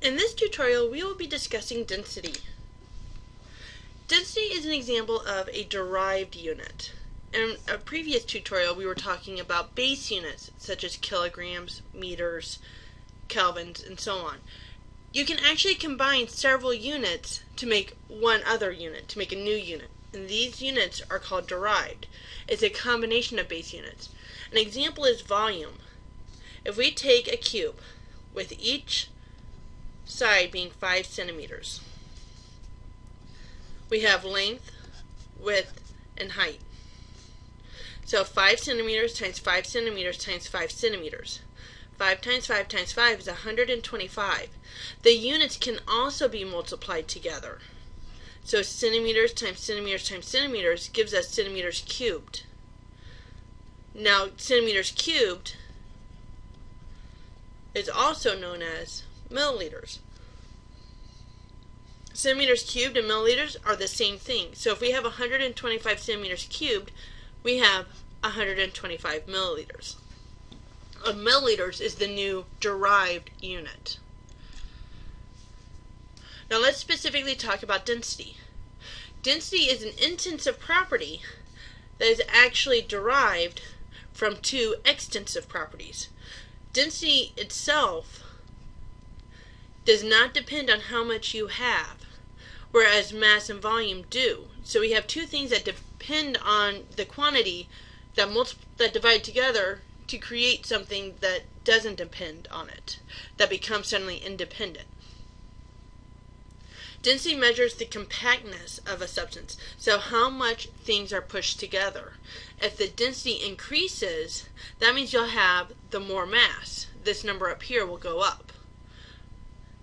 In this tutorial, we will be discussing density. Density is an example of a derived unit. In a previous tutorial, we were talking about base units, such as kilograms, meters, kelvins, and so on. You can actually combine several units to make one other unit, to make a new unit. And these units are called derived. It's a combination of base units. An example is volume. If we take a cube with each side being 5 centimeters, we have length, width, and height. So 5 centimeters times 5 centimeters times 5 centimeters. 5 times 5 times 5 is 125. The units can also be multiplied together. So centimeters times centimeters times centimeters gives us centimeters cubed. Now centimeters cubed is also known as milliliters. Centimeters cubed and milliliters are the same thing. So if we have 125 centimeters cubed, we have 125 milliliters. A milliliters is the new derived unit. Now let's specifically talk about density. Density is an intensive property that is actually derived from two extensive properties. Density itself does not depend on how much you have, whereas mass and volume do. So we have two things that depend on the quantity that divide together to create something that doesn't depend on it, that becomes suddenly independent. Density measures the compactness of a substance, so how much things are pushed together. If the density increases, that means you'll have the more mass. This number up here will go up.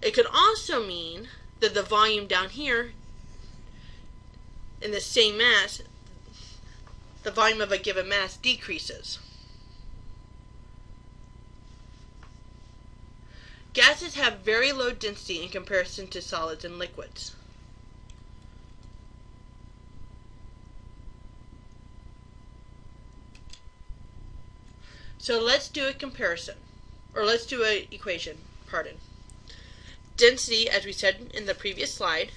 It could also mean that the volume down here, in the same mass, the volume of a given mass decreases. Gases have very low density in comparison to solids and liquids. So let's do a comparison, or let's do an equation, Density, as we said in the previous slide,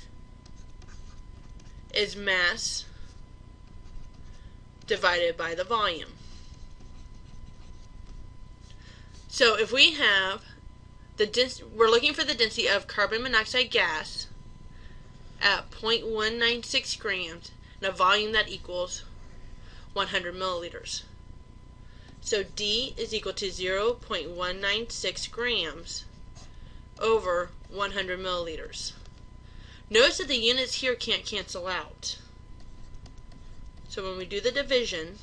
is mass divided by the volume. So if we have we're looking for the density of carbon monoxide gas at 0.196 grams and a volume that equals 100 milliliters. So D is equal to 0.196 grams over 100 milliliters. Notice that the units here can't cancel out. So when we do the division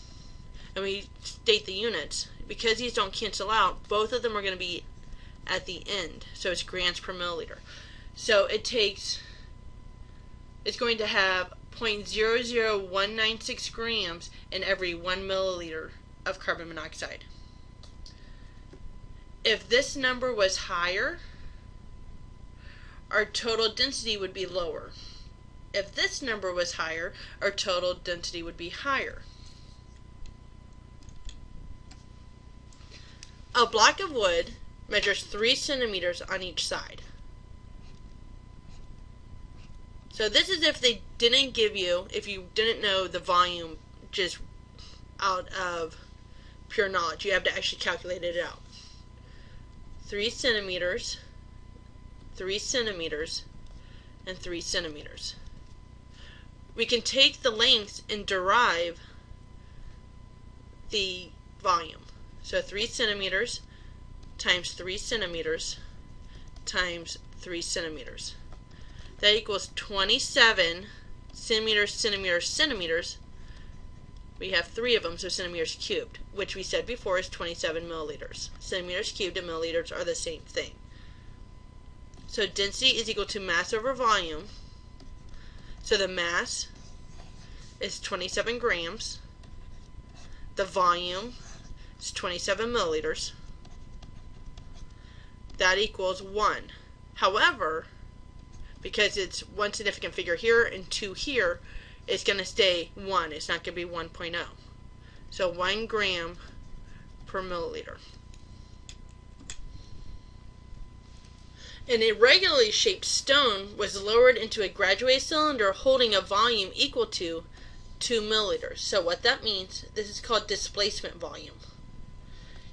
and we state the units, because these don't cancel out, both of them are going to be at the end. So it's grams per milliliter. So it's going to have 0.00196 grams in every 1 milliliter of carbon monoxide. If this number was higher, our total density would be lower. If this number was higher, our total density would be higher. A block of wood measures 3 centimeters on each side. So this is if they didn't give you, if you didn't know the volume just out of pure knowledge. You have to actually calculate it out. 3 centimeters, 3 centimeters, and 3 centimeters. We can take the lengths and derive the volume. So 3 centimeters times 3 centimeters times 3 centimeters. That equals 27 centimeters, centimeters, centimeters. We have 3 of them, so centimeters cubed, which we said before is 27 milliliters. Centimeters cubed and milliliters are the same thing. So density is equal to mass over volume. So the mass is 27 grams. The volume is 27 milliliters. That equals 1. However, because it's one significant figure here and 2 here, it's going to stay 1. It's not going to be 1.0. So 1 gram per milliliter. An irregularly shaped stone was lowered into a graduated cylinder holding a volume equal to 2 milliliters. So what that means, this is called displacement volume.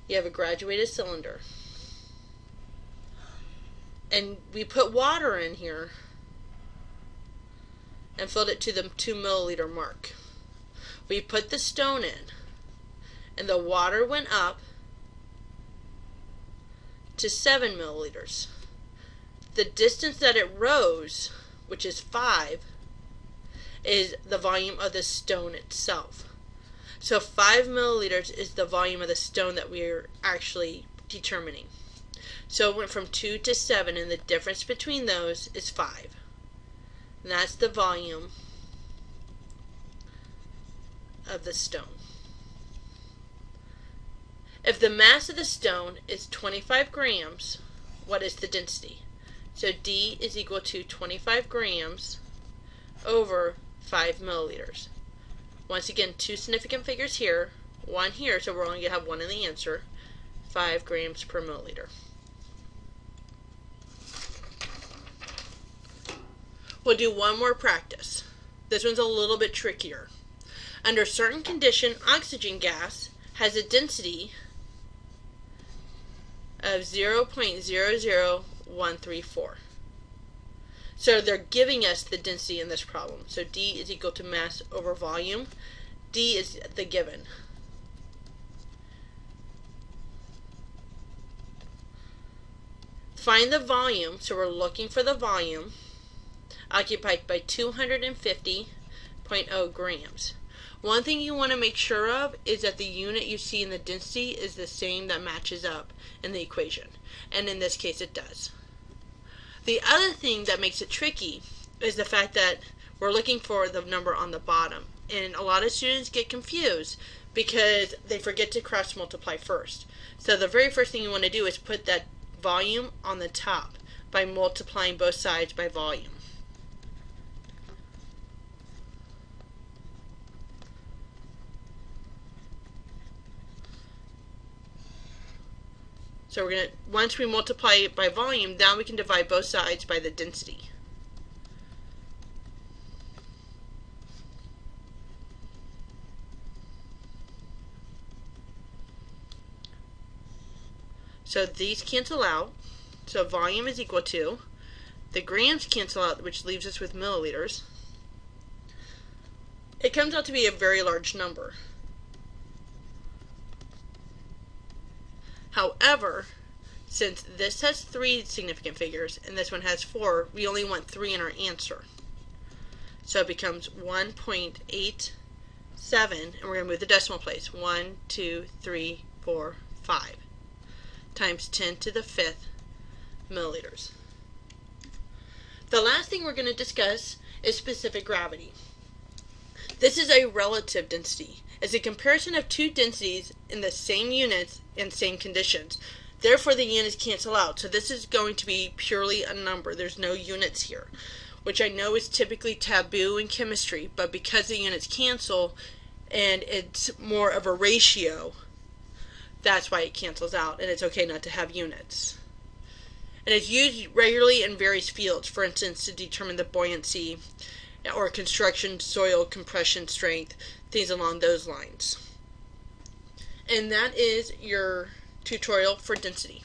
You have a graduated cylinder. And we put water in here and filled it to the 2 milliliter mark. We put the stone in and the water went up to 7 milliliters. The distance that it rose, which is 5, is the volume of the stone itself. So 5 milliliters is the volume of the stone that we're actually determining. So it went from 2 to 7, and the difference between those is 5. And that's the volume of the stone. If the mass of the stone is 25 grams, what is the density? So D is equal to 25 grams over 5 milliliters. Once again, two significant figures here, one here, so we're only going to have one in the answer, 5 grams per milliliter. We'll do one more practice. This one's a little bit trickier. Under certain condition, oxygen gas has a density of 0.00134. So they're giving us the density in this problem. So D is equal to mass over volume. D is the given. Find the volume, so we're looking for the volume occupied by 250.0 grams. One thing you want to make sure of is that the unit you see in the density is the same that matches up in the equation. And in this case it does. The other thing that makes it tricky is the fact that we're looking for the number on the bottom. And a lot of students get confused because they forget to cross multiply first. So the very first thing you want to do is put that volume on the top by multiplying both sides by volume. So we're going to, once we multiply it by volume, now we can divide both sides by the density. So these cancel out. So volume is equal to, the grams cancel out, which leaves us with milliliters. It comes out to be a very large number. However, since this has 3 significant figures and this one has 4, we only want 3 in our answer. So it becomes 1.87, and we're going to move the decimal place. 1, 2, 3, 4, 5 times 10 to the 5th milliliters. The last thing we're going to discuss is specific gravity. This is a relative density. It's a comparison of two densities in the same units and same conditions. Therefore, the units cancel out. So this is going to be purely a number. There's no units here, which I know is typically taboo in chemistry, but because the units cancel and it's more of a ratio, that's why it cancels out, and it's okay not to have units. And it's used regularly in various fields, for instance, to determine the buoyancy or construction, soil compression strength, things along those lines. And that is your tutorial for density.